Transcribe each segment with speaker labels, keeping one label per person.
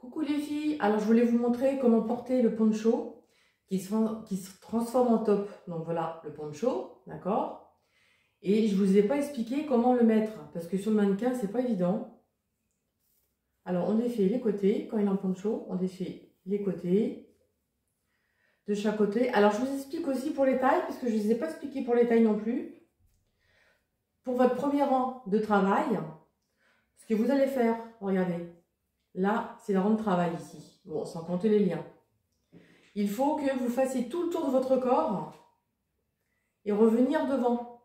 Speaker 1: Coucou les filles, alors je voulais vous montrer comment porter le poncho qui se transforme en top. Donc voilà le poncho, d'accord? Et je vous ai pas expliqué comment le mettre parce que sur le mannequin c'est pas évident. Alors on défait les côtés, quand il est en poncho, on défait les côtés de chaque côté. Alors je vous explique aussi pour les tailles parce que je ne vous ai pas expliqué pour les tailles non plus. Pour votre premier rang de travail, ce que vous allez faire, regardez, là c'est le rang de travail ici, bon sans compter les liens. Il faut que vous fassiez tout le tour de votre corps et revenir devant.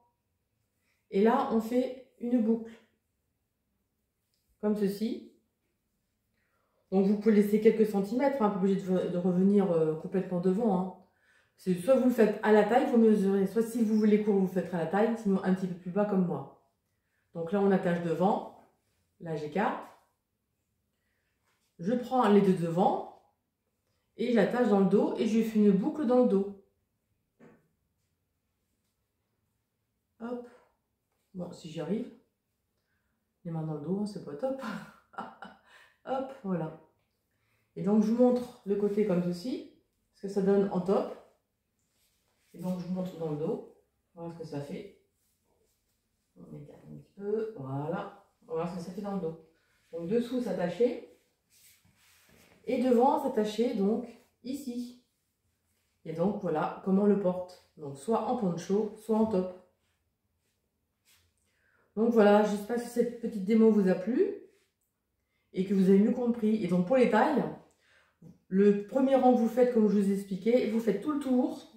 Speaker 1: Et là, on fait une boucle, comme ceci. Donc, vous pouvez laisser quelques centimètres, hein, pas obligé de revenir complètement devant. Hein. Soit vous le faites à la taille, vous mesurez, soit si vous voulez court, vous le faites à la taille, sinon un petit peu plus bas comme moi. Donc là, on attache devant. Là, j'écarte. Je prends les deux devant et j'attache dans le dos et je fais une boucle dans le dos. Hop. Bon, si j'y arrive. Les mains dans le dos, hein, c'est pas top. Hop, voilà. Et donc, je vous montre le côté comme ceci, ce que ça donne en top. Et donc, je vous montre dans le dos. Voilà ce que ça fait. On écarte un petit peu. Voilà. Voilà ce que ça fait dans le dos. Donc, dessous, s'attacher. Et devant, s'attacher, donc, ici. Et donc, voilà comment on le porte. Donc, soit en poncho, soit en top. Donc, voilà. J'espère que cette petite démo vous a plu. Et que vous avez mieux compris. Et donc, pour les tailles, le premier rang que vous faites, comme je vous ai expliqué, vous faites tout le tour.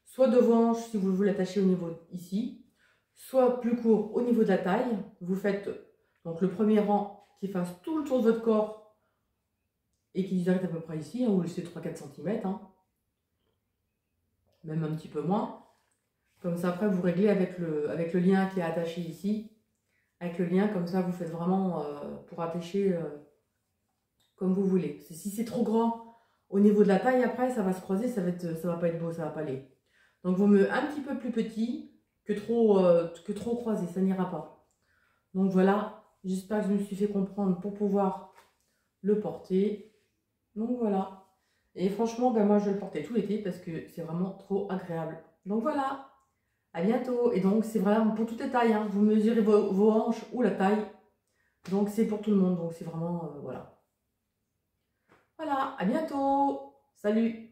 Speaker 1: Soit devant, si vous voulez l'attacher au niveau ici, soit plus court au niveau de la taille. Vous faites donc le premier rang qui fasse tout le tour de votre corps et qui s'arrête à peu près ici, hein, vous laissez 3-4 cm, hein, même un petit peu moins. Comme ça, après, vous réglez avec le lien qui est attaché ici. Avec le lien, comme ça, vous faites vraiment pour attacher comme vous voulez. Si c'est trop grand au niveau de la taille, après, ça va se croiser, ça va pas être beau, ça va pas aller. Donc, vaut mieux un petit peu plus petit que trop croisé, ça n'ira pas. Donc voilà, j'espère que je me suis fait comprendre pour pouvoir le porter. Donc voilà. Et franchement, ben moi je le portais tout l'été parce que c'est vraiment trop agréable. Donc voilà, à bientôt. Et donc c'est vraiment pour toutes les tailles, hein. Vous mesurez vos hanches ou la taille. Donc c'est pour tout le monde, donc c'est vraiment, voilà. Voilà, à bientôt. Salut.